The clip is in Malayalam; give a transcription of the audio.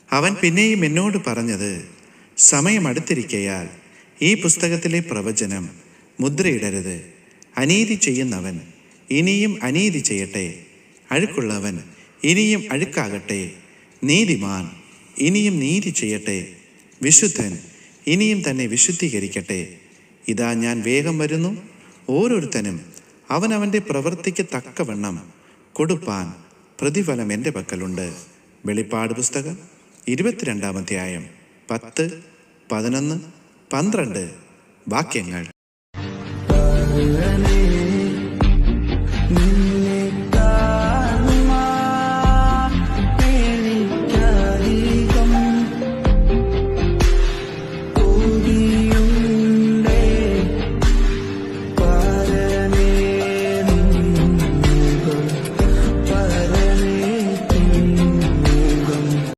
അവൻ പിന്നെയും എന്നോട് പറഞ്ഞത്, സമയം അടുത്തിരിക്കയാൽ ഈ പുസ്തകത്തിലെ പ്രവചനം മുദ്രയിടരുത്. അനീതി ചെയ്യുന്നവൻ ഇനിയും അനീതി ചെയ്യട്ടെ, അഴുക്കുള്ളവൻ ഇനിയും അഴുക്കാകട്ടെ, നീതിമാൻ ഇനിയും നീതി ചെയ്യട്ടെ, വിശുദ്ധൻ ഇനിയും തന്നെ വിശുദ്ധീകരിക്കട്ടെ. ഇതാ ഞാൻ വേഗം വരുന്നു. ഓരോരുത്തനും അവനവൻ്റെ പ്രവൃത്തിക്ക് തക്കവണ്ണം കൊടുപ്പാൻ പ്രതിഫലം എൻ്റെ പക്കലുണ്ട്. വെളിപ്പാട് പുസ്തകം 22-ാം അധ്യായം 10, 11, 12 വാക്യങ്ങൾ.